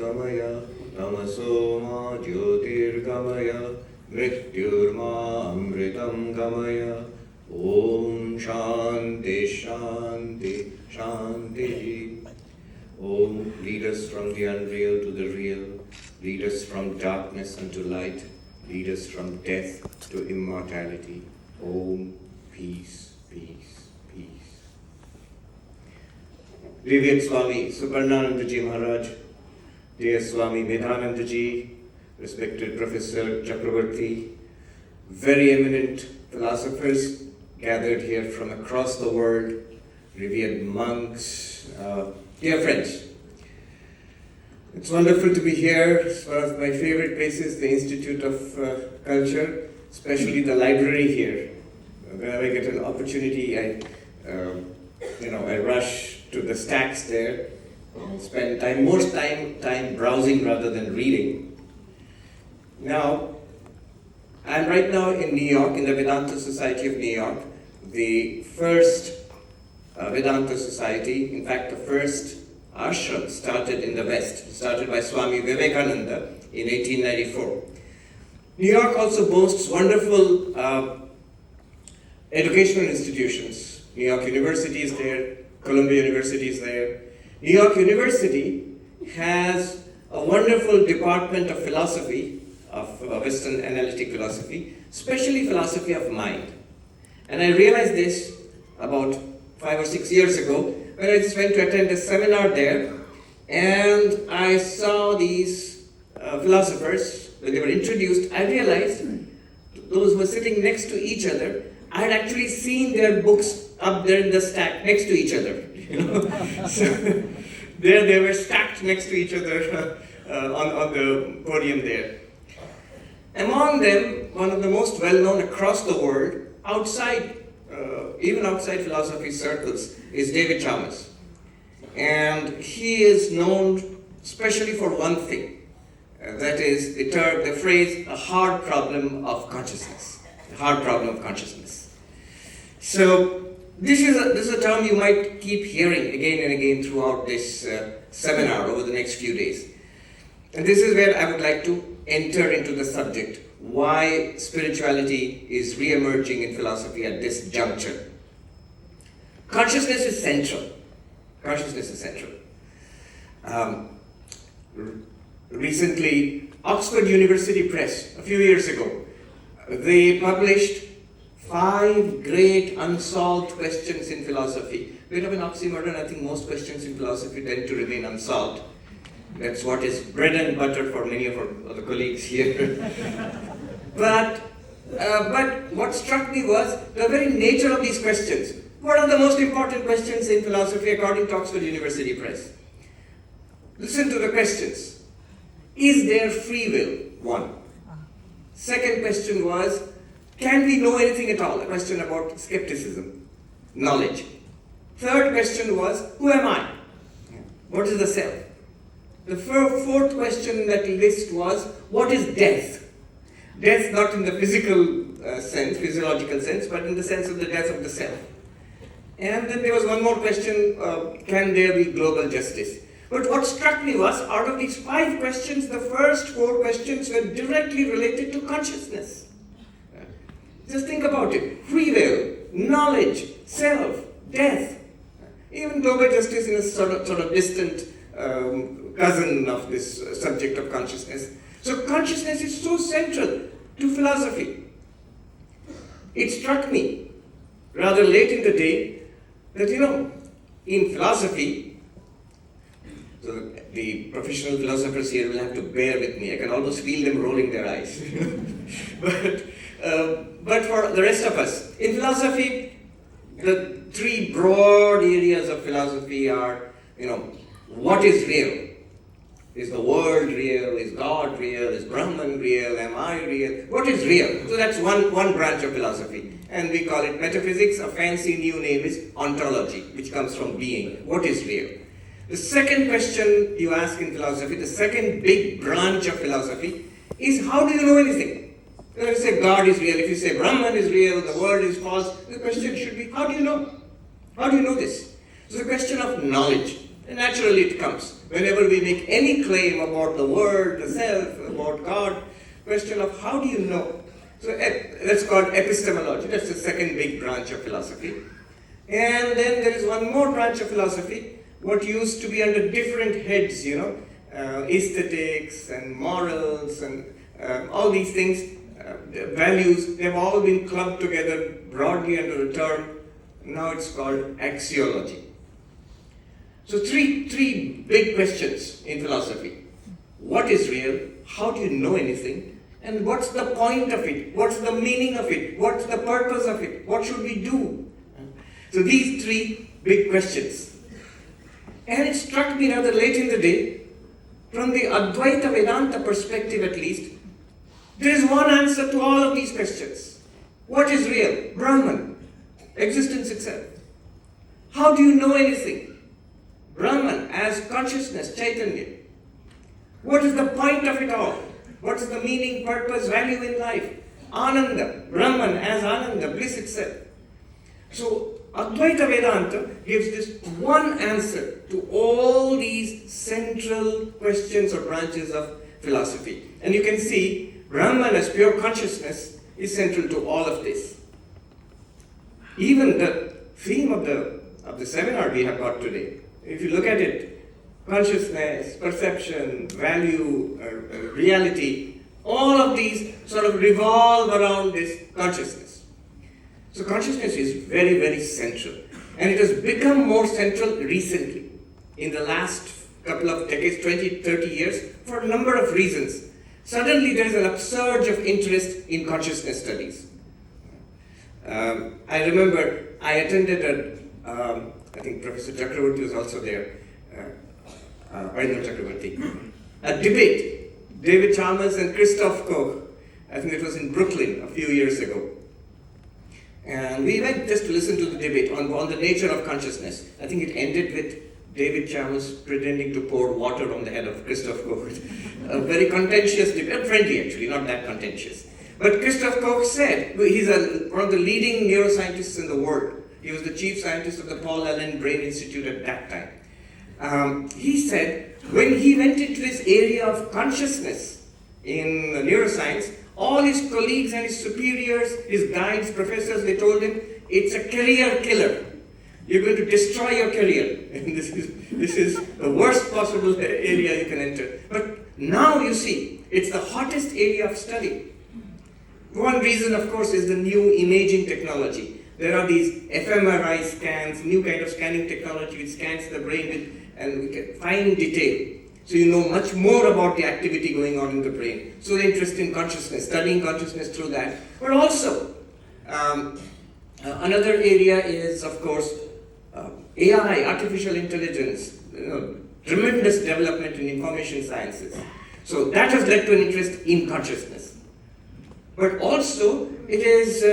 Gamaya, Tamasoma Jyotirgamaya, Mrityurma Amritam Gamaya. Om Shanti Shanti Shanti. Om, lead us from the unreal to the real, lead us from darkness unto light, lead us from death to immortality. Om, peace, peace, peace. Revered Swami Sarvapriyananda Ji Maharaj, dear Swami Vedanta Ji, respected Professor Chakravarti, very eminent philosophers gathered here from across the world, revered monks, dear friends. It's wonderful to be here. It's one of my favorite places, the Institute of Culture, especially the library here. Whenever I get an opportunity, I rush to the stacks there and spend most time browsing rather than reading. Now, I'm right now in New York, in the Vedanta Society of New York, the first Vedanta Society, in fact the first ashram started in the West, started by Swami Vivekananda in 1894. New York also boasts wonderful educational institutions. New York University is there, Columbia University is there. New York University has a wonderful department of philosophy, of Western analytic philosophy, especially philosophy of mind. And I realized this about 5 or 6 years ago when I just went to attend a seminar there, and I saw these philosophers. When they were introduced, I realized those who were sitting next to each other, I had actually seen their books up there in the stack next to each other. So there they were stacked next to each other on the podium there. Among them, one of the most well-known across the world, even outside philosophy circles, is David Chalmers. And he is known especially for one thing, that is the phrase, a hard problem of consciousness. A hard problem of consciousness. So this is a term you might keep hearing again and again throughout this seminar over the next few days. And this is where I would like to enter into the subject, why spirituality is re-emerging in philosophy at this juncture. Consciousness is central. Consciousness is central. Recently, Oxford University Press, a few years ago, they published 5 great unsolved questions in philosophy. Bit of an oxymoron, I think most questions in philosophy tend to remain unsolved. That's what is bread and butter for many of our other colleagues here. But what struck me was the very nature of these questions. What are the most important questions in philosophy according to Oxford University Press? Listen to the questions. Is there free will? 1. Second question was, can we know anything at all? A question about skepticism, knowledge. Third question was, who am I? What is the self? The fourth question in that list was, what is death? Death not in the physiological sense, but in the sense of the death of the self. And then there was one more question, can there be global justice? But what struck me was, out of these 5 questions, the first 4 questions were directly related to consciousness. Just think about it. Free will, knowledge, self, death. Even global justice in a sort of distant cousin of this subject of consciousness. So consciousness is so central to philosophy. It struck me rather late in the day that, in philosophy, so the professional philosophers here will have to bear with me. I can almost feel them rolling their eyes. But for the rest of us, in philosophy, the 3 broad areas of philosophy are, what is real? Is the world real? Is God real? Is Brahman real? Am I real? What is real? So that's one branch of philosophy. And we call it metaphysics. A fancy new name is ontology, which comes from being. What is real? The second question you ask in philosophy, the second big branch of philosophy, is how do you know anything? If you say God is real, if you say Brahman is real, the world is false, the question should be, how do you know? How do you know this? So the question of knowledge. And naturally it comes. Whenever we make any claim about the world, the self, about God, question of how do you know? So that's called epistemology. That's the second big branch of philosophy. And then there is one more branch of philosophy, what used to be under different heads, aesthetics and morals and all these things, values, they've all been clubbed together broadly under a term. Now it's called axiology. So three big questions in philosophy. What is real? How do you know anything? And what's the point of it? What's the meaning of it? What's the purpose of it? What should we do? So these three big questions. And it struck me rather late in the day, from the Advaita Vedanta perspective at least, there is one answer to all of these questions. What is real? Brahman, existence itself. How do you know anything? Brahman as consciousness, Chaitanya. What is the point of it all? What is the meaning, purpose, value in life? Ananda, Brahman as Ananda, bliss itself. So Advaita Vedanta gives this one answer to all these central questions or branches of philosophy. And you can see Brahman as pure consciousness is central to all of this. Even the theme of the seminar we have got today, if you look at it, consciousness, perception, value, reality, all of these sort of revolve around this consciousness. So consciousness is very, very central. And it has become more central recently, in the last couple of decades, 20, 30 years, for a number of reasons. Suddenly there is an upsurge of interest in consciousness studies. I remember I attended I think Professor Chakravarti was also there, Arindam Chakravarti, a debate, David Chalmers and Christoph Koch. I think it was in Brooklyn a few years ago. And we went just to listen to the debate on the nature of consciousness. I think it ended with David Chalmers pretending to pour water on the head of Christoph Koch. A very contentious debate, friendly actually, not that contentious. But Christoph Koch said, he's one of the leading neuroscientists in the world. He was the chief scientist of the Paul Allen Brain Institute at that time. He said, when he went into this area of consciousness in neuroscience, all his colleagues and his superiors, his guides, professors, they told him, it's a career killer. You're going to destroy your career. And this is the worst possible area you can enter. But now you see, it's the hottest area of study. One reason, of course, is the new imaging technology. There are these fMRI scans, new kind of scanning technology which scans the brain and we can find detail. So you know much more about the activity going on in the brain. So the interest in consciousness, studying consciousness through that. But also, another area is, of course, AI, artificial intelligence, tremendous development in information sciences. So that has led to an interest in consciousness. But also, it is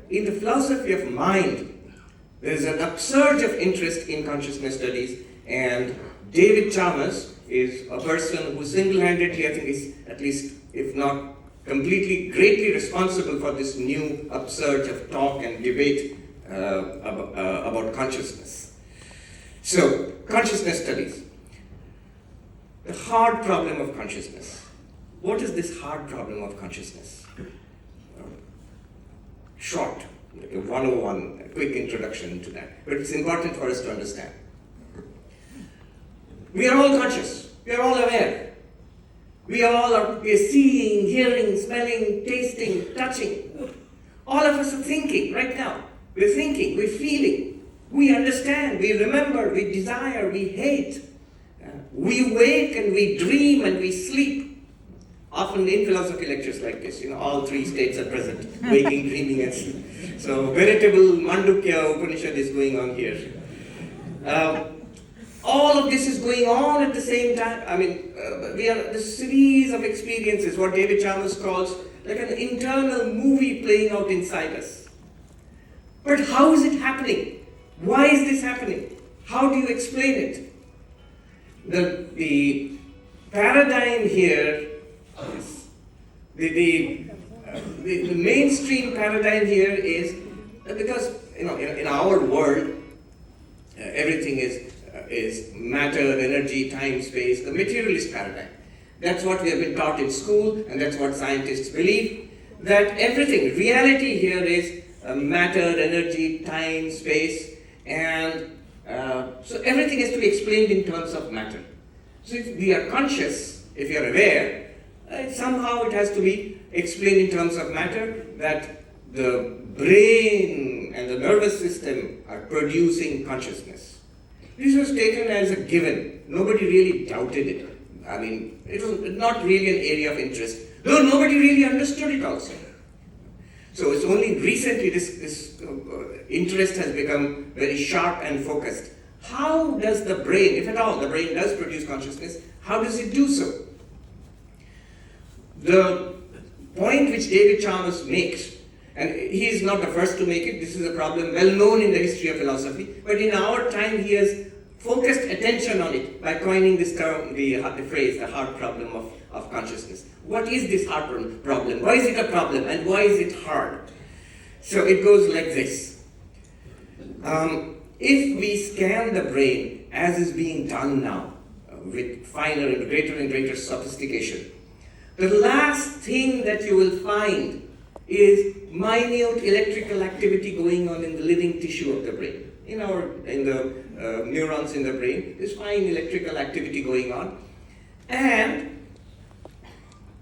in the philosophy of mind, there is an upsurge of interest in consciousness studies, and David Chalmers is a person who single-handedly, I think, is at least, if not completely, greatly responsible for this new upsurge of talk and debate about consciousness. So, consciousness studies. The hard problem of consciousness. What is this hard problem of consciousness? Short, like a 101, a quick introduction to that. But it's important for us to understand. We are all conscious. We are all aware. We are seeing, hearing, smelling, tasting, touching. All of us are thinking right now. We're thinking, we're feeling. We understand, we remember, we desire, we hate. We wake and we dream and we sleep. Often in philosophy lectures like this, all three states are present, waking, dreaming, and sleep. So veritable Mandukya Upanishad is going on here. All of this is going on at the same time. I mean, we are the series of experiences, what David Chalmers calls like an internal movie playing out inside us. But how is it happening? Why is this happening? How do you explain it? The paradigm here, the mainstream paradigm here is because in our world everything is is matter, energy, time, space, the materialist paradigm. That's what we have been taught in school, and that's what scientists believe, that everything, reality here is matter, energy, time, space, and so everything has to be explained in terms of matter. So if we are conscious, if you are aware, somehow it has to be explained in terms of matter, that the brain and the nervous system are producing consciousness. This was taken as a given. Nobody really doubted it. I mean, it was not really an area of interest, though nobody really understood it also. So it's only recently this interest has become very sharp and focused. How does the brain, if at all the brain does produce consciousness, how does it do so? The point which David Chalmers makes, and he is not the first to make it, this is a problem well known in the history of philosophy, but in our time he has focused attention on it by coining this term, the phrase, the hard problem of consciousness. What is this hard problem? Why is it a problem and why is it hard? So it goes like this. If we scan the brain, as is being done now, with finer and greater sophistication, the last thing that you will find is minute electrical activity going on in the living tissue of the brain. In the neurons in the brain, there's fine electrical activity going on. And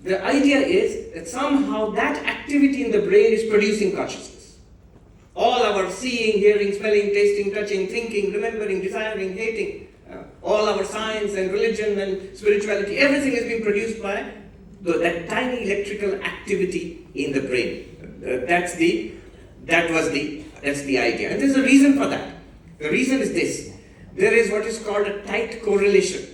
the idea is that somehow that activity in the brain is producing consciousness. All our seeing, hearing, smelling, tasting, touching, thinking, remembering, desiring, hating, all our science and religion and spirituality, everything is being produced by that tiny electrical activity in the brain. That's the idea. And there's a reason for that. The reason is this. There is what is called a tight correlation.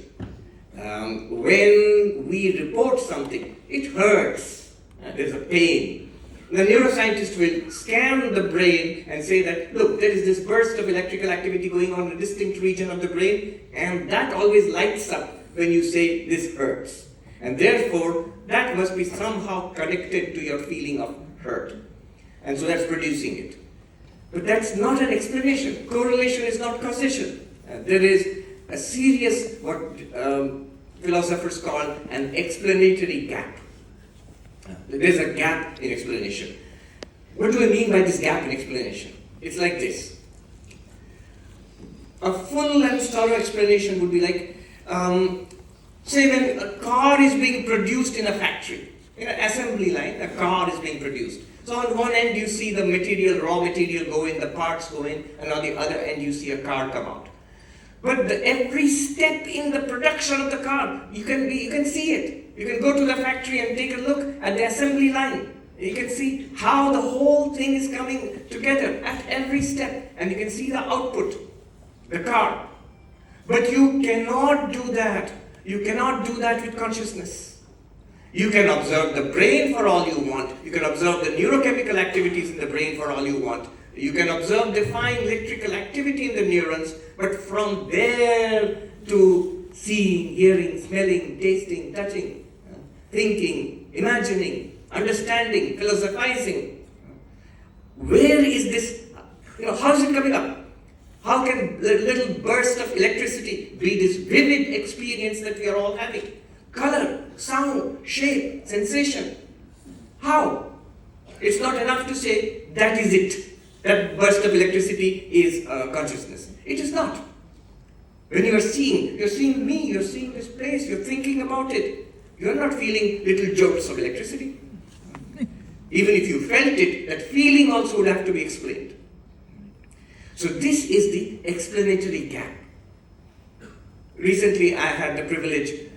When we report something, it hurts. There's a pain. The neuroscientist will scan the brain and say that, look, there is this burst of electrical activity going on in a distinct region of the brain, and that always lights up when you say this hurts. And therefore, that must be somehow connected to your feeling of hurt. And so that's producing it. But that's not an explanation. Correlation is not causation. There is a serious, what philosophers call an explanatory gap. There's a gap in explanation. What do I mean by this gap in explanation? It's like this. A full and thorough explanation would be like, say when a car is being produced in a factory, in an assembly line, a car is being produced. So on one end you see the material, raw material go in, the parts go in, and on the other end you see a car come out. But every step in the production of the car, you can see it. You can go to the factory and take a look at the assembly line. You can see how the whole thing is coming together at every step, and you can see the output, the car. But you cannot do that. You cannot do that with consciousness. You can observe the brain for all you want. You can observe the neurochemical activities in the brain for all you want. You can observe the fine electrical activity in the neurons, but from there to seeing, hearing, smelling, tasting, touching, thinking, imagining, understanding, philosophizing, where is this, how is it coming up? How can the little burst of electricity be this vivid experience that we are all having? Color, sound, shape, sensation. How? It's not enough to say that is it. That burst of electricity is consciousness. It is not. When you are seeing, you're seeing me, you're seeing this place, you're thinking about it. You're not feeling little jolts of electricity. Even if you felt it, that feeling also would have to be explained. So this is the explanatory gap. Recently I had the privilege,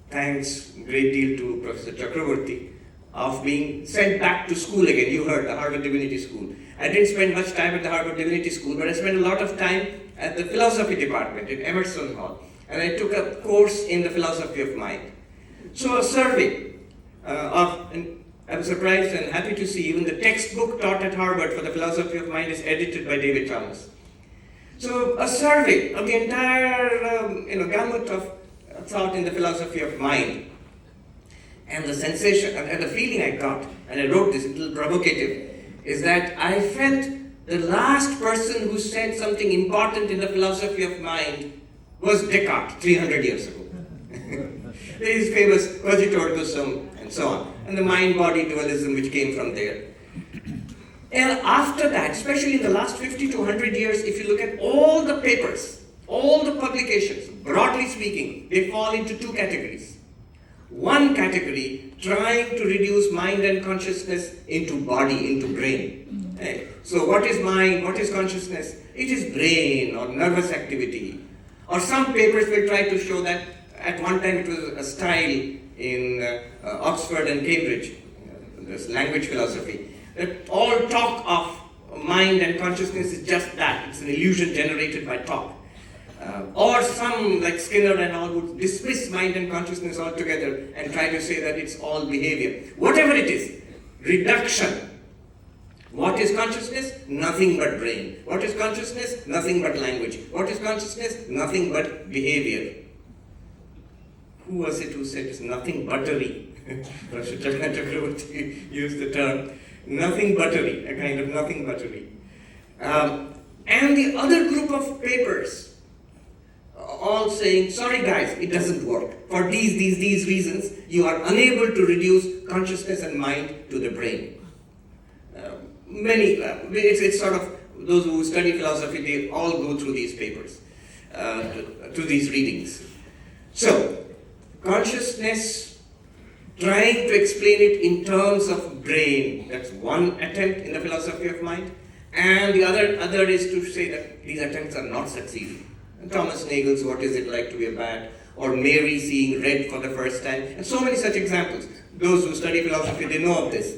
thanks a great deal to Professor Chakravarti, of being sent back to school again. You heard, the Harvard Divinity School. I didn't spend much time at the Harvard Divinity School, but I spent a lot of time at the philosophy department in Emerson Hall. And I took a course in the philosophy of mind. So a survey and I was surprised and happy to see even the textbook taught at Harvard for the philosophy of mind is edited by David Chalmers. So a survey of the entire gamut of thought in the philosophy of mind. And the sensation and the feeling I got, and I wrote this, a little provocative, is that I felt the last person who said something important in the philosophy of mind was Descartes 300 years ago. There is famous cogito-ergo-sum and so on, and the mind-body dualism which came from there. And after that, especially in the last 50 to 100 years, if you look at all the papers, all the publications, broadly speaking, they fall into two categories. One category, trying to reduce mind and consciousness into body, into brain. Okay? So what is mind, what is consciousness? It is brain or nervous activity. Or some papers will try to show that at one time it was a style in Oxford and Cambridge, this language philosophy, that all talk of mind and consciousness is just that. It's an illusion generated by talk. Or some, like Skinner and all, would dismiss mind and consciousness altogether and try to say that it's all behavior. Whatever it is, reduction. What is consciousness? Nothing but brain. What is consciousness? Nothing but language. What is consciousness? Nothing but behavior. Who was it who said it's nothing buttery? Jan2024 Chakravarti used the term nothing buttery, a kind of nothing buttery. And the other group of papers, all saying, sorry guys, it doesn't work. For these reasons, you are unable to reduce consciousness and mind to the brain. It's sort of, those who study philosophy, they all go through these papers, to these readings. So, consciousness, trying to explain it in terms of brain, that's one attempt in the philosophy of mind. And the other is to say that these attempts are not succeeding. Thomas Nagel's What Is It Like to Be a Bat, or Mary seeing red for the first time, and so many such examples. Those who study philosophy, they know of this.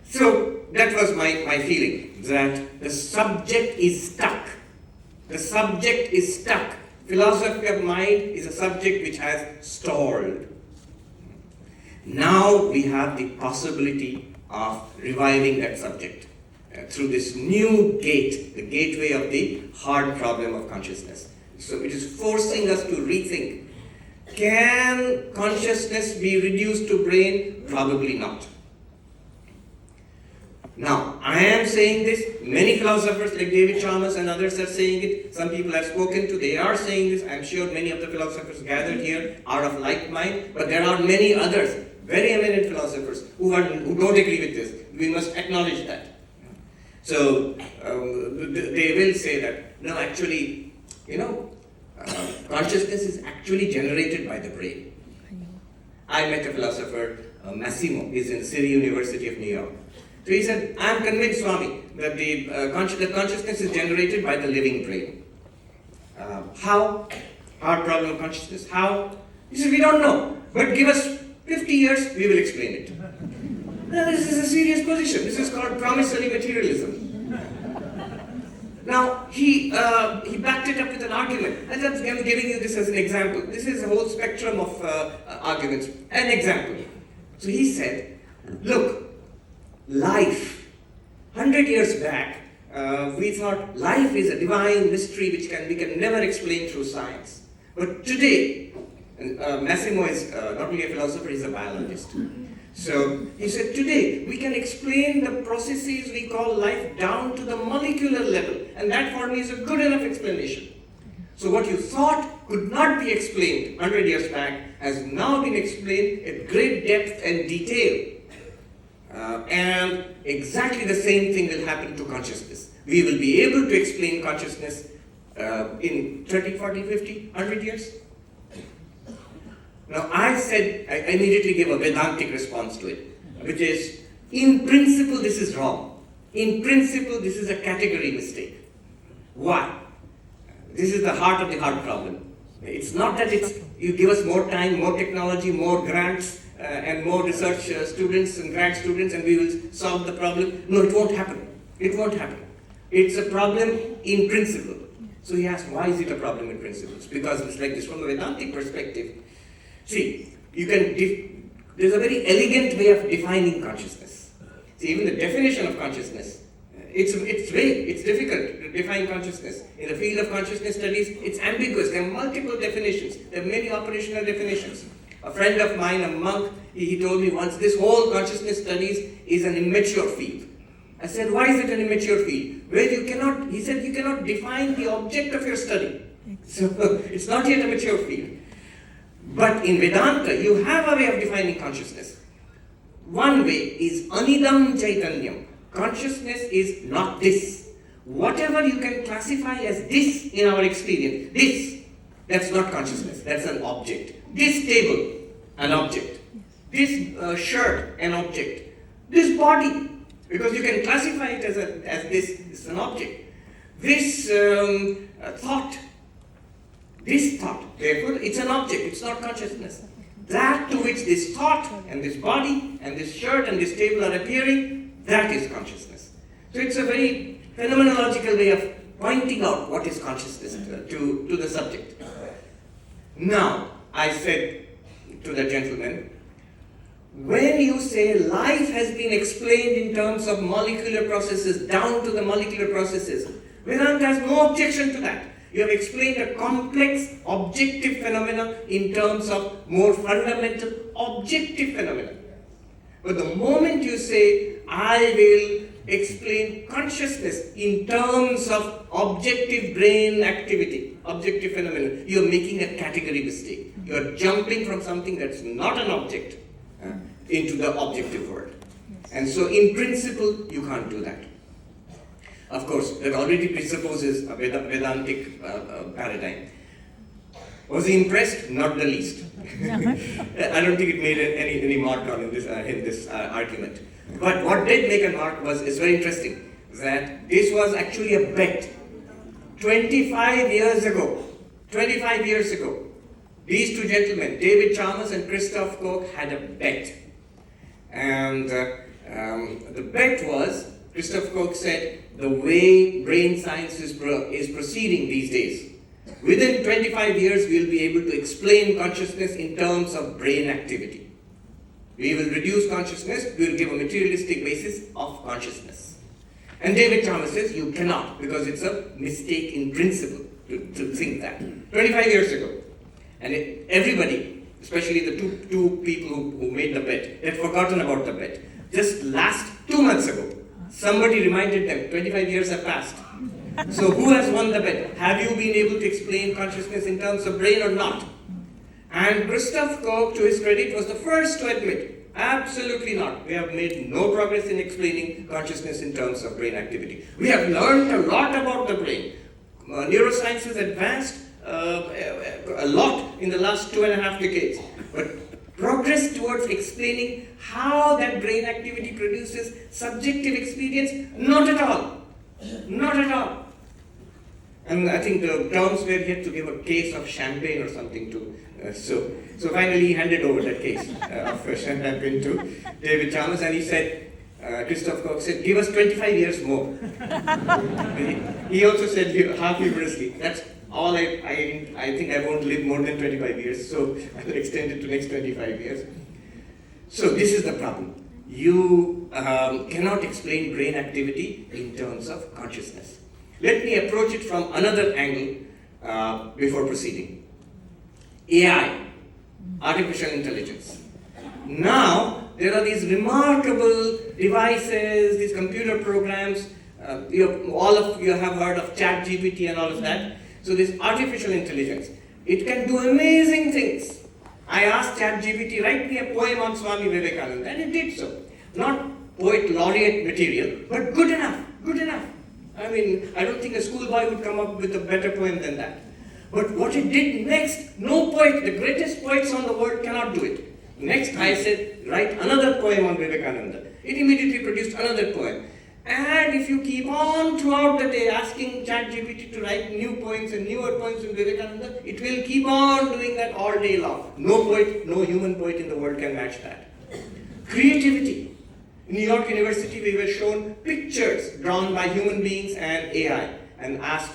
So that was my feeling, that the subject is stuck. The subject is stuck. Philosophy of mind is a subject which has stalled. Now we have the possibility of reviving that subject through this new gate, the gateway of the hard problem of consciousness. So it is forcing us to rethink. Can consciousness be reduced to brain? Probably not. Now, I am saying this, many philosophers like David Chalmers and others are saying it, some people I've spoken to, they are saying this. I'm sure many of the philosophers gathered here are of like mind, but there are many others, very eminent philosophers, who don't agree with this. We must acknowledge that. So, they will say that, no, actually, consciousness is actually generated by the brain. I met a philosopher, Massimo, he's in City University of New York. So he said, I'm convinced, Swami, that the consciousness is generated by the living brain. How? Hard problem of consciousness. How? He said, we don't know, but give us 50 years, we will explain it. Now, this is a serious position. This is called promissory materialism. Now, he backed it up with an argument. And I'm giving you this as an example. This is a whole spectrum of arguments. An example. So he said, look, life. 100 years back, we thought life is a divine mystery which we can never explain through science. But today, Massimo is not only a philosopher, he's a biologist. So he said, today we can explain the processes we call life down to the molecular level, and that for me is a good enough explanation. So what you thought could not be explained 100 years back has now been explained at great depth and detail. And exactly the same thing will happen to consciousness. We will be able to explain consciousness in 30, 40, 50, 100 years. Now I said, I immediately gave a Vedantic response to it, which is, in principle this is wrong. In principle this is a category mistake. Why? This is the heart of the hard problem. It's not that you give us more time, more technology, more grants, and more research students and grad students, and we will solve the problem. No, it won't happen. It won't happen. It's a problem in principle. So he asked, why is it a problem in principle? It's because it's like this from a Vedantic perspective. See, there's a very elegant way of defining consciousness. See, even the definition of consciousness, it's vague, it's difficult to define consciousness. In the field of consciousness studies, it's ambiguous. There are multiple definitions. There are many operational definitions. A friend of mine, a monk, he told me once, this whole consciousness studies is an immature field. I said, why is it an immature field? Well, he said, you cannot define the object of your study. So it's not yet a mature field. But in Vedanta, you have a way of defining consciousness. One way is anidam chaitanyam. Consciousness is not this. Whatever you can classify as this in our experience, this, that's not consciousness, that's an object. This table, an object. This shirt, an object. This body, because you can classify it as this, it's an object. This thought, therefore it's an object, it's not consciousness. That to which this thought and this body and this shirt and this table are appearing, that is consciousness. So it's a very phenomenological way of pointing out what is consciousness to the subject. Now, I said to the gentleman, when you say life has been explained in terms of molecular processes, down to the molecular processes, Vedanta has no objection to that. You have explained a complex objective phenomena in terms of more fundamental objective phenomena. But the moment you say, I will explain consciousness in terms of objective brain activity, objective phenomena, you are making a category mistake. You are jumping from something that's not an object into the objective world. And so in principle, you can't do that. Of course, that already presupposes a Vedantic paradigm. Was he impressed? Not the least. I don't think it made any mark on in this argument. But what did make a mark is very interesting, that this was actually a bet. 25 years ago, these two gentlemen, David Chalmers and Christoph Koch, had a bet. And the bet was, Christoph Koch said, the way brain science is proceeding these days, within 25 years we will be able to explain consciousness in terms of brain activity. We will reduce consciousness, we will give a materialistic basis of consciousness. And David Chalmers says you cannot, because it's a mistake in principle to think that. 25 years ago. And everybody, especially the two people who made the bet, had forgotten about the bet. Just last 2 months ago, somebody reminded them, 25 years have passed. So who has won the bet? Have you been able to explain consciousness in terms of brain or not? And Christoph Koch, to his credit, was the first to admit, absolutely not. We have made no progress in explaining consciousness in terms of brain activity. We have learned a lot about the brain. Neuroscience has advanced a lot in the last 2.5 decades. But progress towards explaining how that brain activity produces subjective experience, not at all. Not at all. And I think the terms were he had to give a case of champagne or something to. So finally he handed over that case of champagne to David Chalmers, and he said, Christoph Koch said, give us 25 years more. He also said half humorously, that's all I think I won't live more than 25 years, so I'll extend it to next 25 years. So this is the problem. You cannot explain brain activity in terms of consciousness. Let me approach it from another angle before proceeding. AI, artificial intelligence. Now, there are these remarkable devices, these computer programs. All of you have heard of ChatGPT and all of that. So this artificial intelligence, it can do amazing things. I asked ChatGPT, write me a poem on Swami Vivekananda, and it did so. Not poet laureate material, but good enough, good enough. I mean, I don't think a schoolboy would come up with a better poem than that. But what it did next, no poet, the greatest poets on the world cannot do it. Next, I said, write another poem on Vivekananda. It immediately produced another poem. And if you keep on throughout the day asking ChatGPT to write new poems and newer poems on Vivekananda, it will keep on doing that all day long. No poet, no human poet in the world can match that. Creativity. In New York University, we were shown pictures drawn by human beings and AI and asked,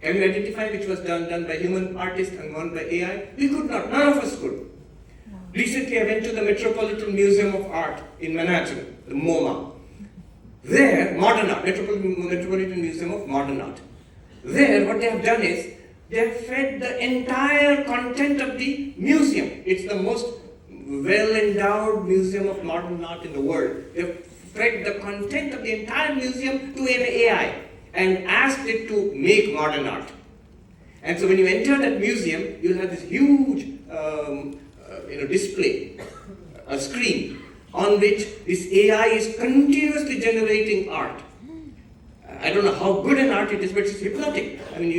can you identify which was done by human artist and one by AI? We could not. None of us could. Recently, I went to the Metropolitan Museum of Art in Manhattan, the MoMA. There, modern art, Metropolitan Museum of Modern Art. There, what they have done is, they have fed the entire content of the museum. It's the most well-endowed museum of modern art in the world. They have fed the content of the entire museum to an AI and asked it to make modern art. And so when you enter that museum, you'll have this huge display, a screen, on which this AI is continuously generating art. I don't know how good an art it is, but it's hypnotic. I mean,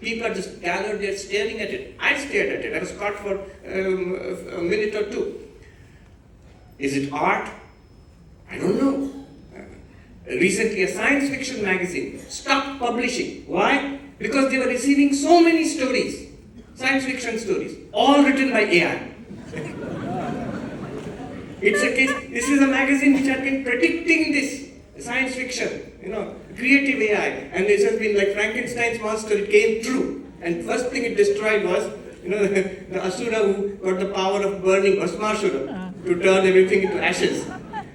people are just gathered there staring at it. I stared at it. I was caught for a minute or two. Is it art? I don't know. Recently, a science fiction magazine stopped publishing. Why? Because they were receiving so many stories, science fiction stories, all written by AI. It's a case, this is a magazine which had been predicting this, science fiction, creative AI. And this has been like Frankenstein's monster, it came true. And first thing it destroyed was, the Asura who got the power of burning, Bhasmasura, to turn everything into ashes.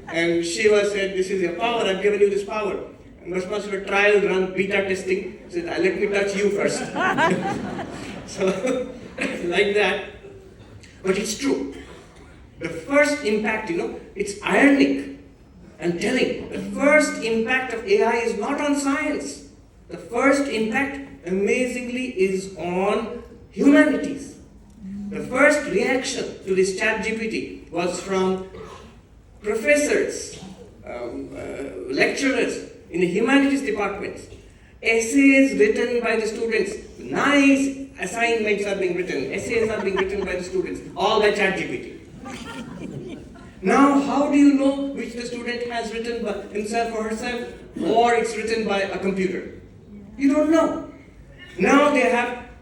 And Shiva said, this is your power, I've given you this power. And Bhasmasura trial run, beta testing, said, let me touch you first. So, like that. But it's true. The first impact, it's ironic and telling. The first impact of AI is not on science. The first impact, amazingly, is on humanities. The first reaction to this ChatGPT was from professors, lecturers in the humanities departments. Essays written by the students, nice assignments are being written, essays are being written by the students, all by ChatGPT. Now, how do you know which the student has written by himself or herself, or it's written by a computer? You don't know. Now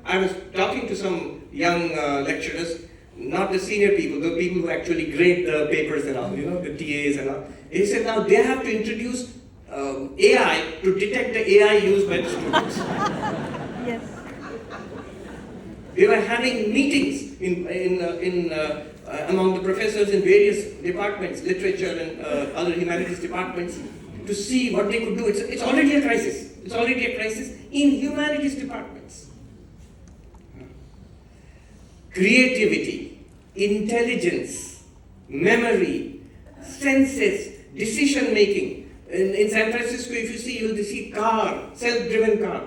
I was talking to some young lecturers, not the senior people, the people who actually grade the papers and all, the TAs and all. They said now they have to introduce AI to detect the AI used by the students. Yes. They were having meetings among the professors in various departments, literature and other humanities departments, to see what they could do. It's already a crisis. It's already a crisis in humanities departments. Creativity, intelligence, memory, senses, decision making. In San Francisco, if you see, you will see car, self-driven car.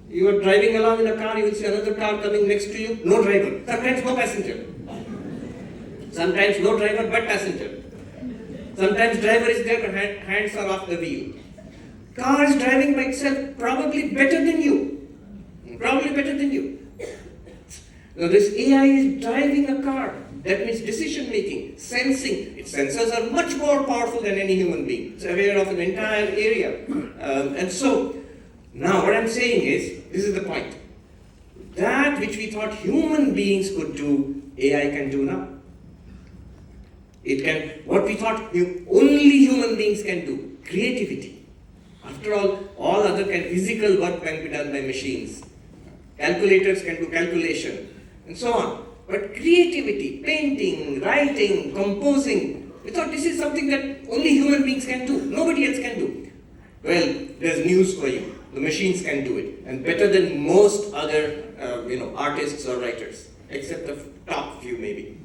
You are driving along in a car, you will see another car coming next to you, no driver, sometimes no passenger. Sometimes no driver but passenger. Sometimes driver is there but hands are off the wheel. Car is driving by itself, probably better than you. Probably better than you. Now this AI is driving a car. That means decision making, sensing. Its sensors are much more powerful than any human being. It's aware of an entire area. And so, now what I'm saying is, this is the point. That which we thought human beings could do, AI can do now. It can, what we thought only human beings can do, creativity. After all other physical work can be done by machines. Calculators can do calculation, and so on. But creativity, painting, writing, composing, we thought this is something that only human beings can do, nobody else can do. Well, there's news for you. The machines can do it, and better than most other artists or writers, except the top few maybe.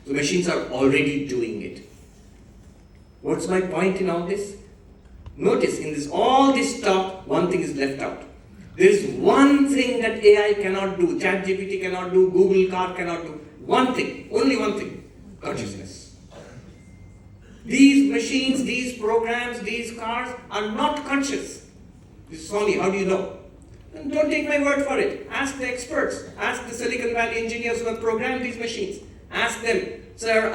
The machines are already doing it. What's my point in all this? Notice in all this talk, one thing is left out. There is one thing that AI cannot do, ChatGPT cannot do, Google Car cannot do. One thing, only one thing, consciousness. These machines, these programs, these cars are not conscious. This is Swami, how do you know? And don't take my word for it. Ask the experts. Ask the Silicon Valley engineers who have programmed these machines. Ask them, sir,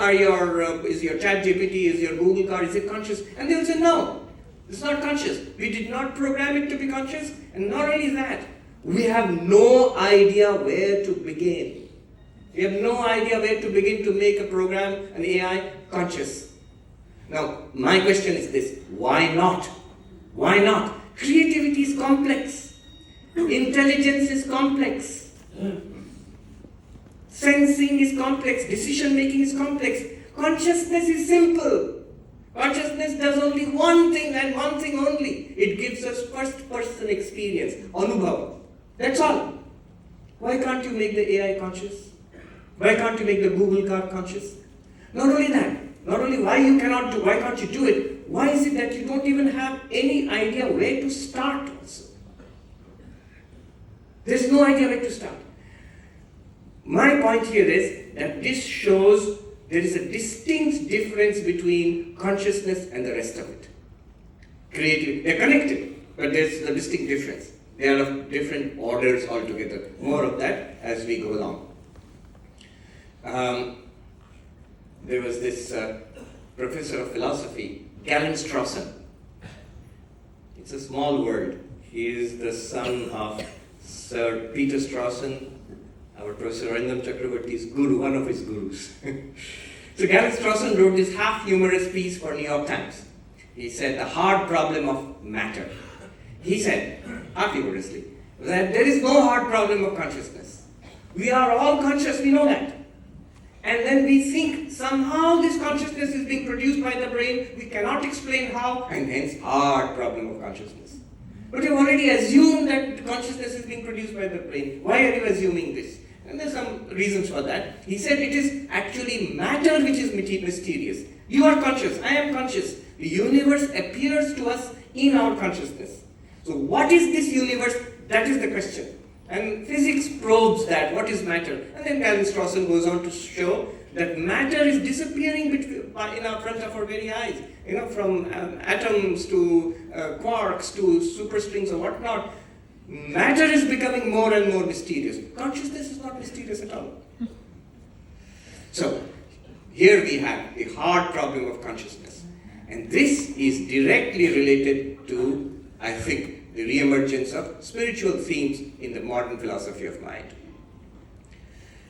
is your ChatGPT, is your Google car, is it conscious? And they will say, no, it's not conscious. We did not program it to be conscious. And not only that, we have no idea where to begin. We have no idea where to begin to make a program, an AI, conscious. Now, my question is this, why not? Why not? Creativity is complex. Intelligence is complex. Sensing is complex. Decision making is complex. Consciousness is simple. Consciousness does only one thing and one thing only. It gives us first-person experience, anubhava. That's all. Why can't you make the AI conscious? Why can't you make the Google car conscious? Not only that, not only why can't you do it, why is it that you don't even have any idea where to start also? There's no idea where to start. My point here is that this shows there is a distinct difference between consciousness and the rest of it. Creative, they're connected, but there's a distinct difference. They are of different orders altogether. More of that as we go along. There was this professor of philosophy, Galen Strawson. It's a small world. He is the son of Sir Peter Strawson, our Professor Jan2024's guru, one of his gurus. So Galen Strawson wrote this half-humorous piece for New York Times. He said, the hard problem of matter. He said, half-humorously, that there is no hard problem of consciousness. We are all conscious, we know that. And then we think somehow this consciousness is being produced by the brain, we cannot explain how, and hence hard problem of consciousness. But you've already assumed that consciousness is being produced by the brain. Why are you assuming this? And there's some reasons for that. He said it is actually matter which is mysterious. You are conscious, I am conscious. The universe appears to us in our consciousness. So what is this universe? That is the question. And physics probes that, what is matter? And then Galen Strawson goes on to show that matter is disappearing in our front of our very eyes. From atoms to quarks to superstrings or whatnot. Matter is becoming more and more mysterious. Consciousness is not mysterious at all. So, here we have the hard problem of consciousness. And this is directly related to, I think, the re-emergence of spiritual themes in the modern philosophy of mind.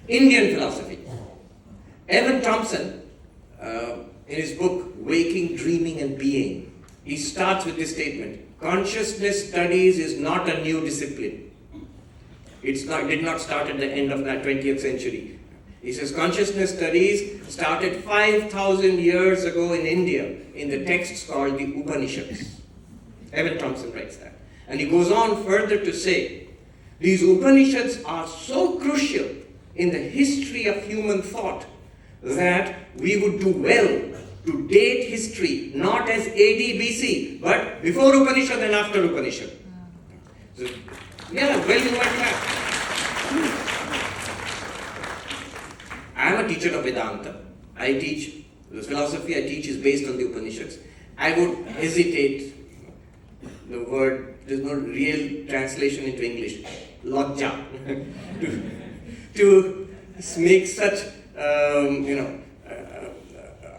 Indian philosophy. Evan Thompson, in his book, Waking, Dreaming and Being, he starts with this statement, consciousness studies is not a new discipline. It did not start at the end of the 20th century. He says consciousness studies started 5,000 years ago in India in the texts called the Upanishads. Evan Thompson writes that. And he goes on further to say, these Upanishads are so crucial in the history of human thought that we would do well to date history not as AD BC, but before Upanishad and after Upanishad. So, yeah, well you might have. I am a teacher of Vedanta. I teach, the philosophy I teach is based on the Upanishads. I would hesitate, the word, there's no real translation into English, loggia, to make such,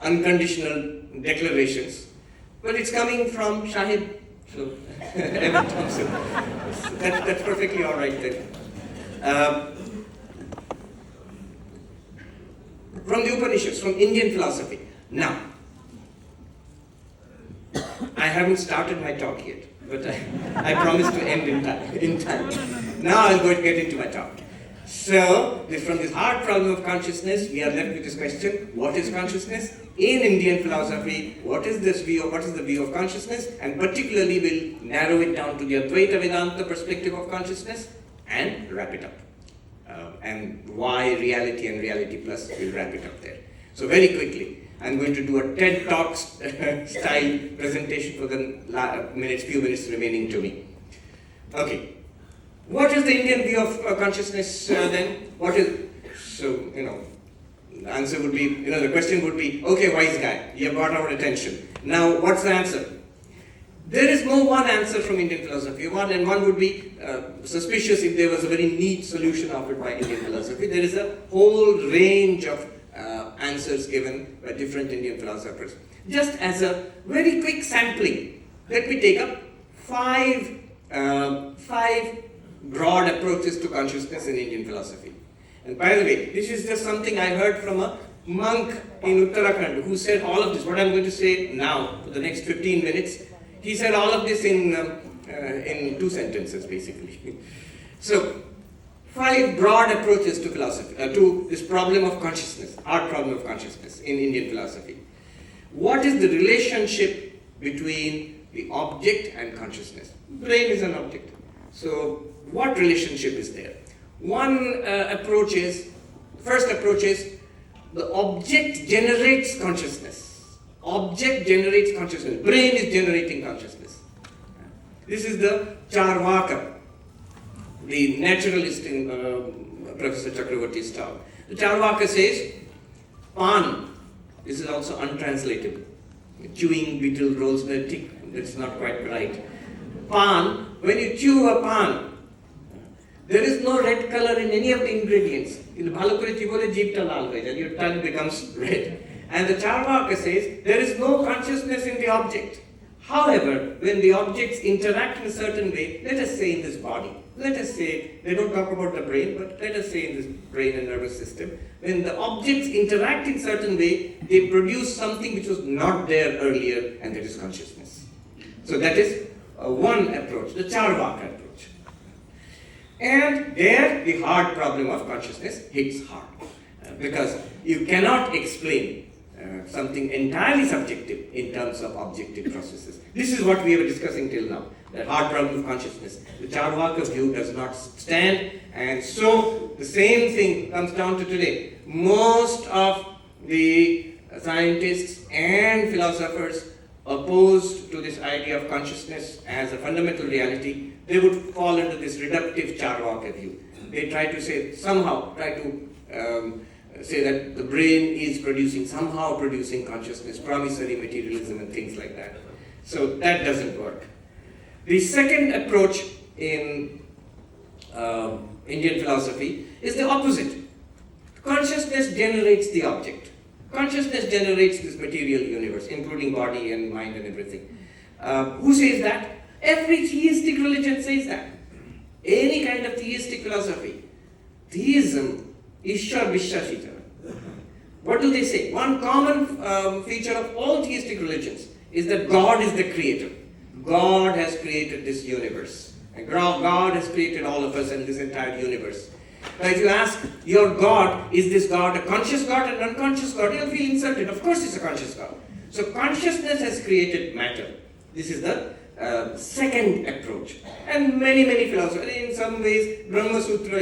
unconditional declarations. But it's coming from Shahid, so Evan Thompson. That's perfectly all right then. From the Upanishads, from Indian philosophy. Now, I haven't started my talk yet, but I promise to end in time. Now I'll go and get into my talk. So, from this hard problem of consciousness, we are left with this question, what is consciousness? In Indian philosophy, what is the view of consciousness? And particularly we'll narrow it down to the Advaita Vedanta perspective of consciousness and wrap it up. And why reality and reality plus, we'll wrap it up there. So very quickly, I'm going to do a TED Talk style presentation for the few minutes remaining to me. Okay. What is the Indian view of consciousness then? The answer would be, the question would be, okay, wise guy, you have got our attention. Now, what's the answer? There is no one answer from Indian philosophy. One would be suspicious if there was a very neat solution offered by Indian philosophy. There is a whole range of answers given by different Indian philosophers. Just as a very quick sampling, let me take up five broad approaches to consciousness in Indian philosophy. And by the way, this is just something I heard from a monk in Uttarakhand who said all of this, what I'm going to say now for the next 15 minutes, he said all of this in 2 sentences basically. So, 5 broad approaches to philosophy, to this problem of consciousness, hard problem of consciousness in Indian philosophy. What is the relationship between the object and consciousness? Brain is an object. So, what relationship is there? First approach is, the object generates consciousness. Object generates consciousness. Brain is generating consciousness. This is the Charvaka. the naturalist in Professor Chakravarti's talk. The Charvaka says, pan, this is also untranslatable. Chewing beetle rolls their tick, that's not quite right. Pan, when you chew a pan, there is no red color in any of the ingredients. In the bhalokore chibole jeepta lal hoye jaye, your tongue becomes red. And the Charvaka says, there is no consciousness in the object. However, when the objects interact in a certain way, let us say in this body, let us say, they don't talk about the brain, but let us say in this brain and nervous system, when the objects interact in a certain way, they produce something which was not there earlier, and that is consciousness. So that is one approach, the Charvaka approach. And there, the hard problem of consciousness hits hard, because you cannot explain something entirely subjective in terms of objective processes. This is what we were discussing till now, the hard problem of consciousness. The Charvaka view does not stand, and so the same thing comes down to today. Most of the scientists and philosophers opposed to this idea of consciousness as a fundamental reality, they would fall into this reductive Charvaka view. They try to say, say that the brain is somehow producing consciousness, promissory materialism and things like that. So that doesn't work. The second approach in Indian philosophy is the opposite. Consciousness generates the object. Consciousness generates this material universe, including body and mind and everything. Who says that? Every theistic religion says that. Any kind of theistic philosophy. Theism, Ishwar Vishwashita. What do they say? One common feature of all theistic religions is that God is the creator. God has created this universe. And God has created all of us and this entire universe. Now if you ask your God, is this God a conscious God and unconscious God? You'll feel insulted. Of course it's a conscious God. So consciousness has created matter. This is the second approach. And many philosophers, in some ways, Brahma Sutra,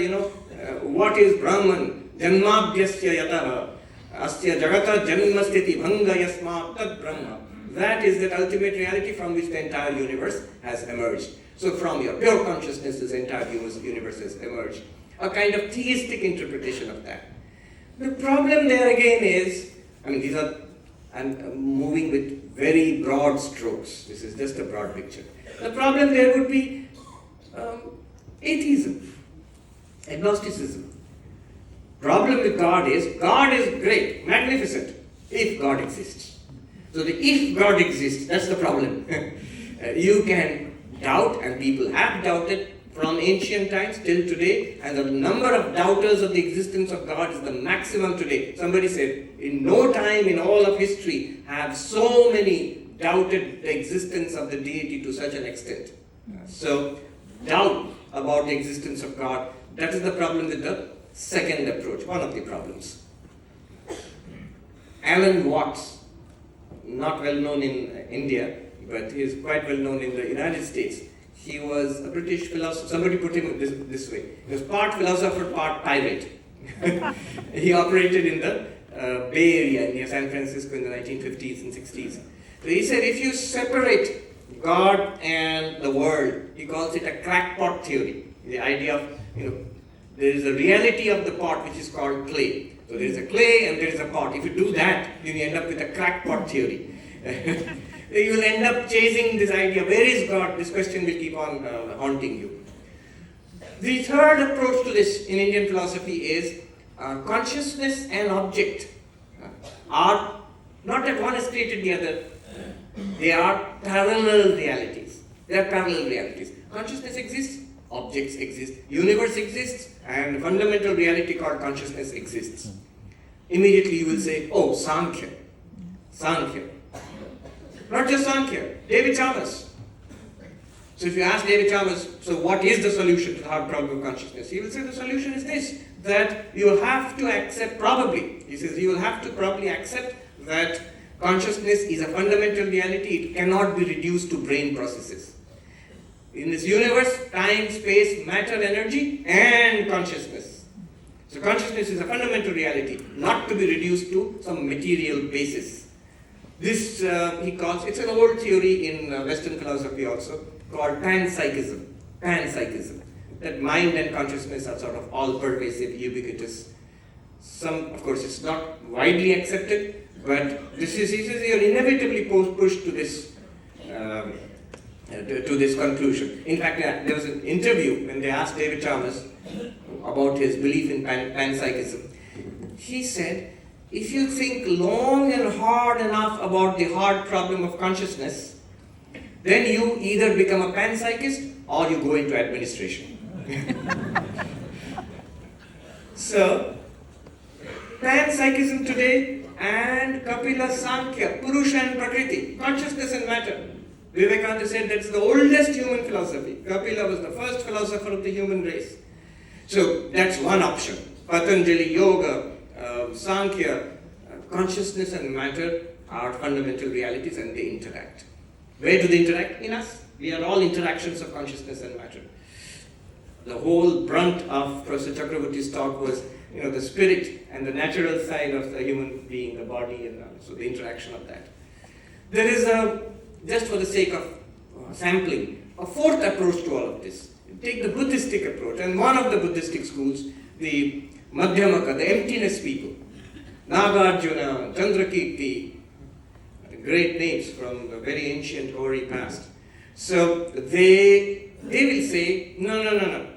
what is Brahman? Janmabhyasya yataha, asya jagata janmasthiti bhanga yasma tad Brahma. That is the ultimate reality from which the entire universe has emerged. So from your pure consciousness, this entire universe has emerged. A kind of theistic interpretation of that. The problem there again is, I'm moving with very broad strokes. This is just a broad picture. The problem there would be atheism, agnosticism. Problem with God is great, magnificent, if God exists. So the if God exists, that's the problem. You can doubt, and people have doubted from ancient times till today, and the number of doubters of the existence of God is the maximum today. Somebody said, in no time in all of history have so many doubted the existence of the deity to such an extent. So, doubt about the existence of God, that is the problem with the second approach, one of the problems. Alan Watts, not well known in India, but he is quite well known in the United States. He was a British philosopher. Somebody put him this way. He was part philosopher, part pirate. He operated in the Bay Area near San Francisco in the 1950s and 60s. So he said if you separate God and the world, he calls it a crackpot theory. The idea of, there is a reality of the pot which is called clay. So there is a clay and there is a pot. If you do that, then you end up with a crackpot theory. You will end up chasing this idea, where is God? This question will keep on haunting you. The third approach to this in Indian philosophy is consciousness and object are not that one has created the other. They are parallel realities. They are parallel realities. Consciousness exists, objects exist, universe exists, and fundamental reality called consciousness exists. Immediately you will say, oh, Sankhya. Not just Sankhya, David Chalmers. So if you ask David Chalmers, so what is the solution to the hard problem of consciousness? He will say the solution is this, that you have to accept, he says you will have to probably accept that consciousness is a fundamental reality. It cannot be reduced to brain processes. In this universe, time, space, matter, energy, and consciousness. So consciousness is a fundamental reality, not to be reduced to some material basis. This, he calls, it's an old theory in Western philosophy also, called panpsychism. that mind and consciousness are sort of all-pervasive, ubiquitous. Some, of course, it's not widely accepted, but this is you're inevitably pushed to this conclusion. In fact, there was an interview when they asked David Thomas about his belief in panpsychism. He said, if you think long and hard enough about the hard problem of consciousness, then you either become a panpsychist or you go into administration. So, panpsychism today and Kapila Sankhya, Purusha and Prakriti, consciousness and matter. Vivekananda said that's the oldest human philosophy. Kapila was the first philosopher of the human race. So that's one option. Patanjali, Yoga, Sankhya, consciousness and matter are fundamental realities and they interact. Where do they interact? In us. We are all interactions of consciousness and matter. The whole brunt of Professor Chakravarti's talk was, the spirit and the natural side of the human being, the body, and so the interaction of that. There is just for the sake of sampling, a fourth approach to all of this. Take the Buddhistic approach, and one of the Buddhistic schools, the Madhyamaka, the emptiness people, Nagarjuna, Chandrakirti, great names from the very ancient hoary past. So they will say, no.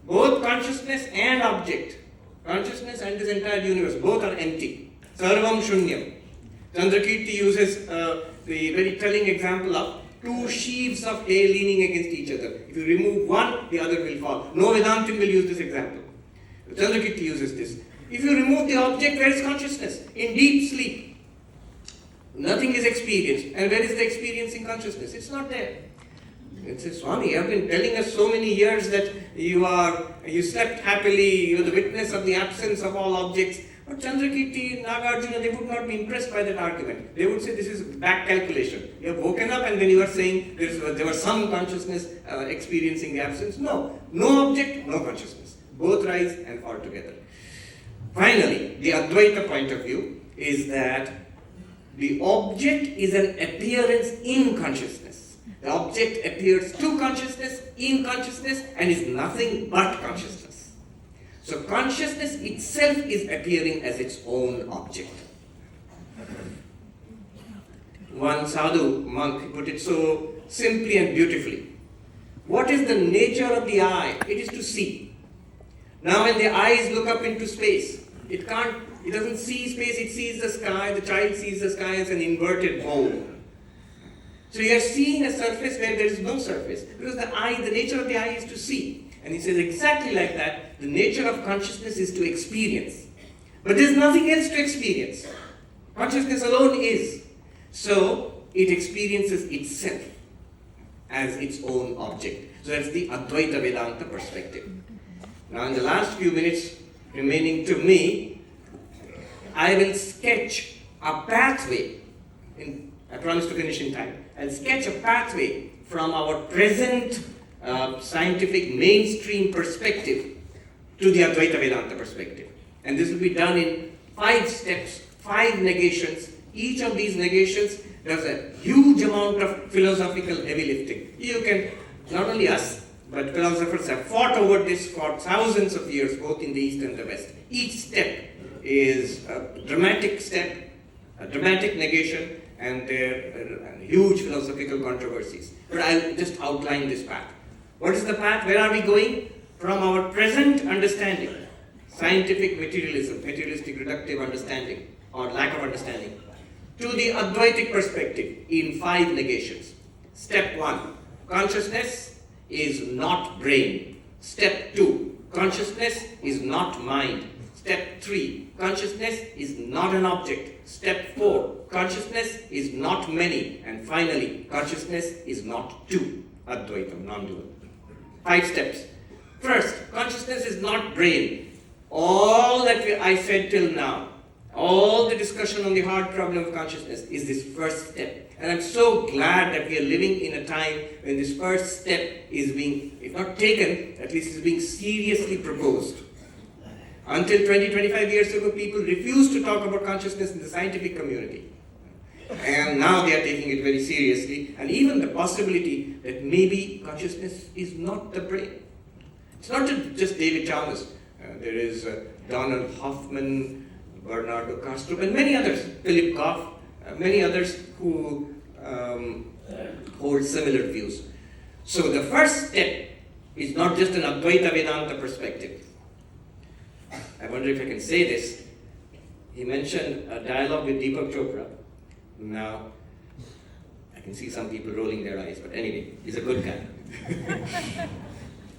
Both consciousness and object, consciousness and this entire universe, both are empty. Sarvam shunyam. Chandrakirti uses the very telling example of two sheaves of hay leaning against each other. If you remove one, the other will fall. No Vedantin will use this example. Chandrakirti uses this. If you remove the object, where is consciousness? In deep sleep. Nothing is experienced. And where is the experiencing consciousness? It's not there. It says, Swami, you have been telling us so many years that you slept happily, you're the witness of the absence of all objects. But Chandrakirti, Nagarjuna, they would not be impressed by that argument. They would say this is back calculation. You have woken up and then you are saying there was some consciousness experiencing the absence. No object, no consciousness. Both rise and fall together. Finally, the Advaita point of view is that the object is an appearance in consciousness. The object appears to consciousness, in consciousness, and is nothing but consciousness. So consciousness itself is appearing as its own object. One sadhu monk put it so simply and beautifully. What is the nature of the eye? It is to see. Now when the eyes look up into space, it doesn't see space, it sees the sky. The child sees the sky as an inverted bowl. So you are seeing a surface where there is no surface. Because the nature of the eye is to see. And he says exactly like that, the nature of consciousness is to experience. But there's nothing else to experience. Consciousness alone is. So it experiences itself as its own object. So that's the Advaita Vedanta perspective. Now in the last few minutes remaining to me, I will sketch a pathway. I promise to finish in time. I'll sketch a pathway from our present scientific mainstream perspective to the Advaita Vedanta perspective. And this will be done in 5 steps, 5 negations. Each of these negations does a huge amount of philosophical heavy lifting. You can, not only us, but philosophers have fought over this for thousands of years, both in the East and the West. Each step is a dramatic step, a dramatic negation, and there are huge philosophical controversies. But I'll just outline this path. What is the path? Where are we going? From our present understanding, scientific materialism, materialistic reductive understanding, or lack of understanding, to the Advaitic perspective in 5 negations. Step 1, consciousness is not brain. Step 2, consciousness is not mind. Step 3, consciousness is not an object. Step 4, consciousness is not many. And finally, consciousness is not two. Advaitam, non-dual. 5 steps. First, consciousness is not brain. All that I said till now, all the discussion on the hard problem of consciousness is this first step. And I'm so glad that we are living in a time when this first step is being, if not taken, at least is being seriously proposed. Until 25 years ago, people refused to talk about consciousness in the scientific community. And now they are taking it very seriously. And even the possibility that maybe consciousness is not the brain. It's not just David Chalmers. There is Donald Hoffman, Bernardo Castro, and many others, Philip Goff, many others who hold similar views. So the first step is not just an Advaita Vedanta perspective. I wonder if I can say this. He mentioned a dialogue with Deepak Chopra. Now, I can see some people rolling their eyes, but anyway, he's a good guy.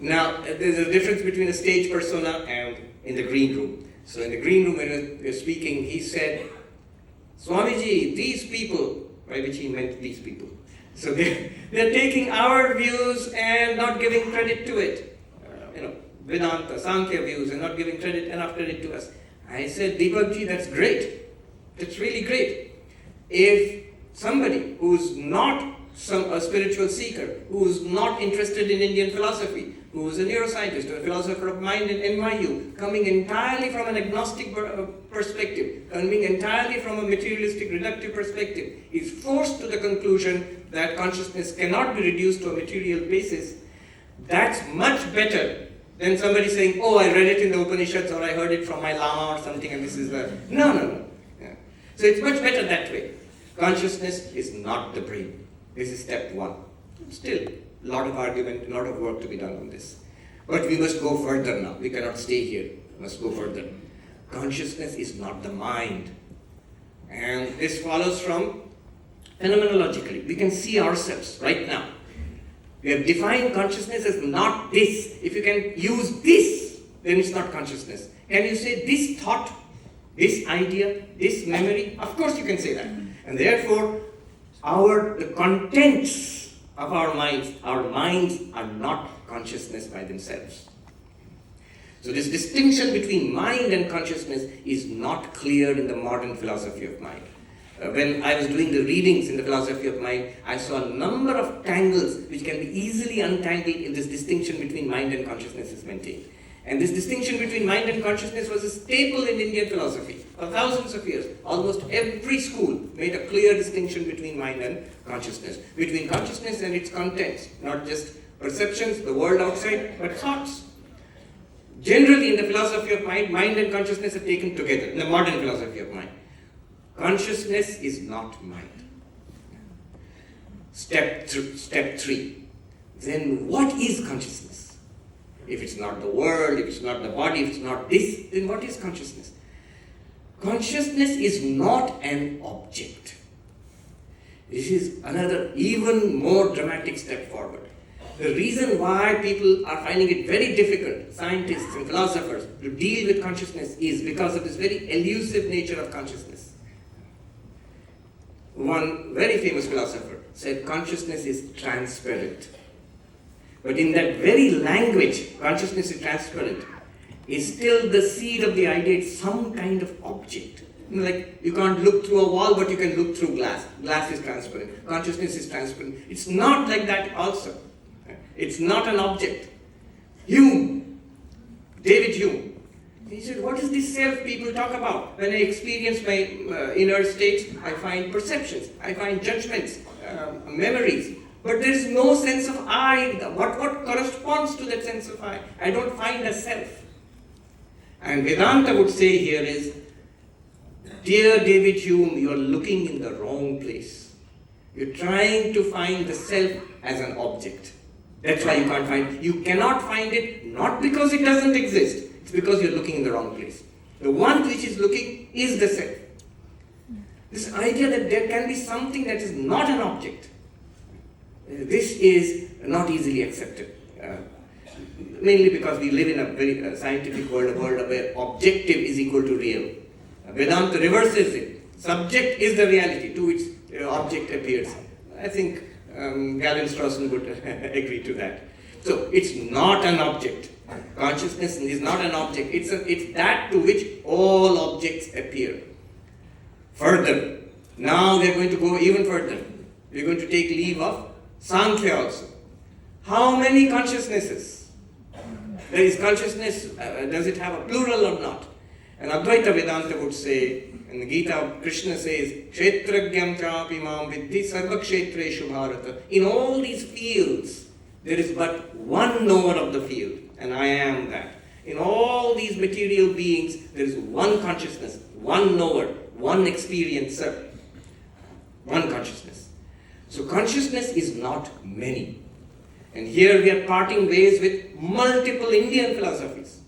Now, there's a difference between a stage persona and in the green room. So in the green room, when we were speaking, he said, Swamiji, these people, by which he meant these people. So they're taking our views and not giving credit to it. Vedanta, Sankhya views and not giving enough credit to us. I said, Deepakji, that's great. That's really great. If somebody who's not a spiritual seeker, who's not interested in Indian philosophy, who's a neuroscientist or a philosopher of mind in NYU, coming entirely from an agnostic perspective, coming entirely from a materialistic reductive perspective, is forced to the conclusion that consciousness cannot be reduced to a material basis, that's much better than somebody saying, oh, I read it in the Upanishads or I heard it from my Lama or something and this is the... No. Yeah. So it's much better that way. Consciousness is not the brain. This is step one. Still, a lot of argument, a lot of work to be done on this. But we must go further now. We cannot stay here. We must go further. Consciousness is not the mind. And this follows from phenomenologically. We can see ourselves right now. We have defined consciousness as not this. If you can use this, then it's not consciousness. Can you say this thought, this idea, this memory? Of course you can say that. And therefore, the contents of our minds are not consciousness by themselves. So this distinction between mind and consciousness is not clear in the modern philosophy of mind. When I was doing the readings in the philosophy of mind, I saw a number of tangles which can be easily untangled if this distinction between mind and consciousness is maintained. And this distinction between mind and consciousness was a staple in Indian philosophy for thousands of years. Almost every school made a clear distinction between mind and consciousness, between consciousness and its contents, not just perceptions, the world outside, but thoughts. Generally, in the philosophy of mind, mind and consciousness are taken together, in the modern philosophy of mind. Consciousness is not mind. Step 3. Then what is consciousness? If it's not the world, if it's not the body, if it's not this, then what is consciousness? Consciousness is not an object. This is another even more dramatic step forward. The reason why people are finding it very difficult, scientists and philosophers, to deal with consciousness is because of this very elusive nature of consciousness. One very famous philosopher said consciousness is transparent. But in that very language, consciousness is transparent, is still the seed of the idea it's some kind of object. Like you can't look through a wall, but you can look through glass. Glass is transparent. Consciousness is transparent. It's not like that also. It's not an object. David Hume, he said, what is this self people talk about? When I experience my inner states, I find perceptions, I find judgments, memories. But there is no sense of I. What corresponds to that sense of I? I don't find a self. And Vedanta would say here is, dear David Hume, you are looking in the wrong place. You're trying to find the self as an object. That's why you can't find it. You cannot find it, not because it doesn't exist. It's because you're looking in the wrong place. The one which is looking is the self. This idea that there can be something that is not an object, this is not easily accepted. Mainly because we live in a very scientific world, a world where objective is equal to real. Vedanta reverses it. Subject is the reality to which object appears. I think Galen Strawson would agree to that. So it's not an object. Consciousness is not an object. It's that to which all objects appear. Further, now we are going to go even further. We are going to take leave of Sankhya also. How many consciousnesses? There is consciousness, does it have a plural or not? And Advaita Vedanta would say, in the Gita, Krishna says, Kshetragyam chapi mam vidhi sarva kshetreshu bharata. In all these fields, there is but one knower of the field, and I am that. In all these material beings, there is one consciousness, one knower, one experiencer, one consciousness. So consciousness is not many. And here we are parting ways with multiple Indian philosophies.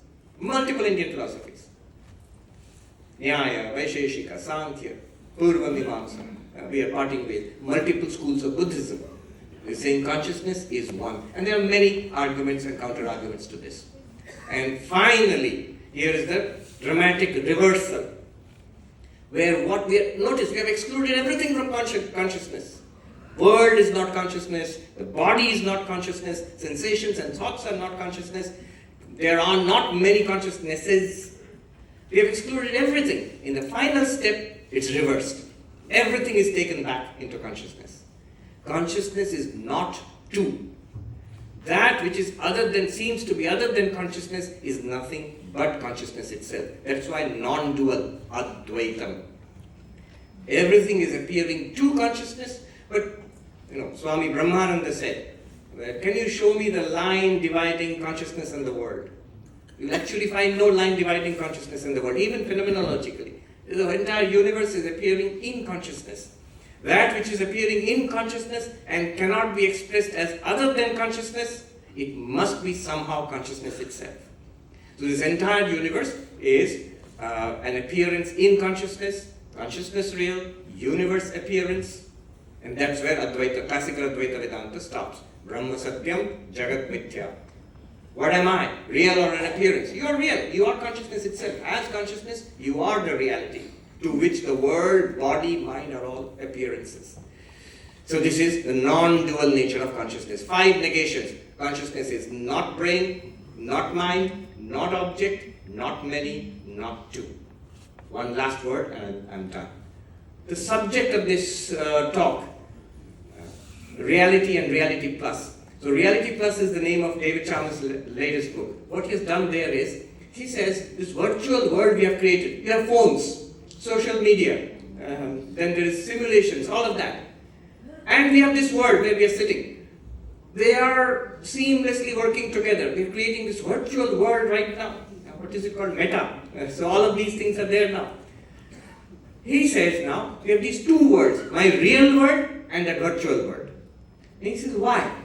Nyaya, Vaisheshika, Sankhya, Purva Mimamsa. We are parting ways. Multiple schools of Buddhism. We're saying consciousness is one. And there are many arguments and counter-arguments to this. And finally, here is the dramatic reversal. Where notice we have excluded everything from consciousness. World is not consciousness, the body is not consciousness, sensations and thoughts are not consciousness, there are not many consciousnesses. We have excluded everything. In the final step, it's reversed. Everything is taken back into consciousness. Consciousness is not two. That which is seems to be other than consciousness is nothing but consciousness itself. That's why non-dual, Advaitam. Everything is appearing to consciousness, but Swami Brahmananda said, can you show me the line dividing consciousness and the world? You'll actually find no line dividing consciousness and the world, even phenomenologically. The entire universe is appearing in consciousness. That which is appearing in consciousness and cannot be expressed as other than consciousness, it must be somehow consciousness itself. So this entire universe is an appearance in consciousness, consciousness real, universe appearance, and that's where Advaita, classical Advaita Vedanta stops. Brahma Satyam, Jagat Mithya. What am I? Real or an appearance? You are real. You are consciousness itself. As consciousness, you are the reality, to which the world, body, mind are all appearances. So this is the non-dual nature of consciousness. 5 negations. Consciousness is not brain, not mind, not object, not many, not two. One last word and I'm done. The subject of this talk, Reality and Reality Plus. So Reality Plus is the name of David Chalmers' latest book. What he has done there is, he says, this virtual world we have created. We have phones, social media, then there is simulations, all of that. And we have this world where we are sitting. They are seamlessly working together. We are creating this virtual world right now. What is it called? Meta. So all of these things are there now. He says now, we have these two worlds, my real world and that virtual world. And he says, why?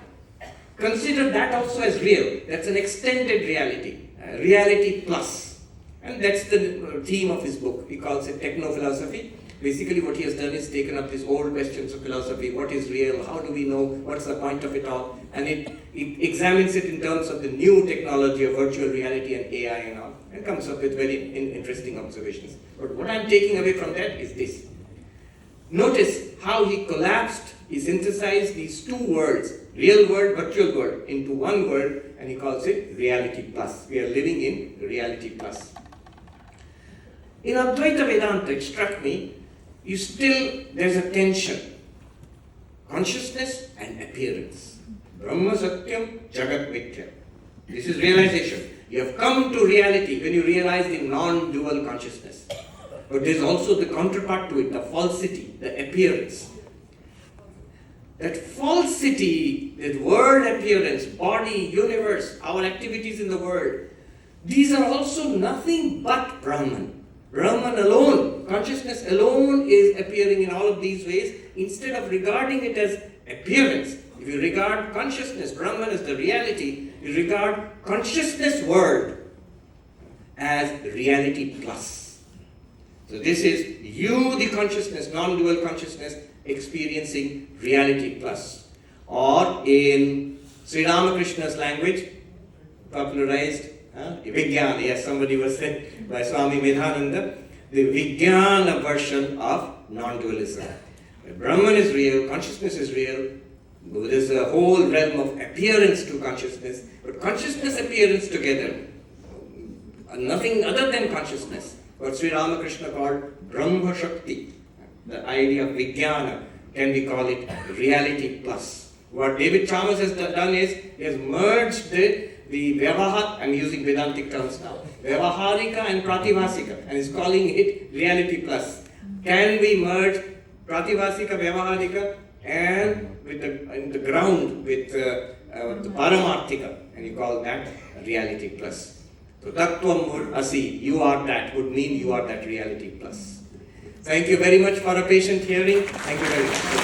Consider that also as real. That's an extended reality, reality plus. And that's the theme of his book. He calls it techno-philosophy. Basically what he has done is taken up these old questions of philosophy. What is real? How do we know? What's the point of it all? And it examines it in terms of the new technology of virtual reality and AI and all. And comes up with very interesting observations. But what I'm taking away from that is this. Notice how he collapsed, he synthesized these two worlds, real world, virtual world, into one world, and he calls it reality plus. We are living in reality plus. In Advaita Vedanta, it struck me, there's a tension. Consciousness and appearance. Brahma Satyam, Jagat Mithya. This is realization. You have come to reality when you realize the non-dual consciousness. But there's also the counterpart to it, the falsity, the appearance. That falsity, that world appearance, body, universe, our activities in the world, these are also nothing but Brahman. Brahman alone, consciousness alone is appearing in all of these ways. Instead of regarding it as appearance, if you regard consciousness, Brahman as the reality, you regard consciousness world as reality plus. So this is you, the consciousness, non-dual consciousness, experiencing reality plus. Or in Sri Ramakrishna's language, popularized, Vijnana, yes, somebody was said by Swami Medhananda, the Vijnana version of non-dualism. Brahman is real, consciousness is real, there's a whole realm of appearance to consciousness, but consciousness appearance together, nothing other than consciousness. What Sri Ramakrishna called Brahma Shakti, the idea of Vijnana, can we call it reality plus. What David Chalmers has done is, he has merged the Vyavahat, I'm using Vedantic terms now, Vyavaharika and Prativasika, and is calling it reality plus. Can we merge Prativasika, Vyavaharika, and with the ground, with the Paramarthika, and you call that reality plus. So Tattvam Asi, you are that, would mean you are that reality plus. Thank you very much for a patient hearing. Thank you very much.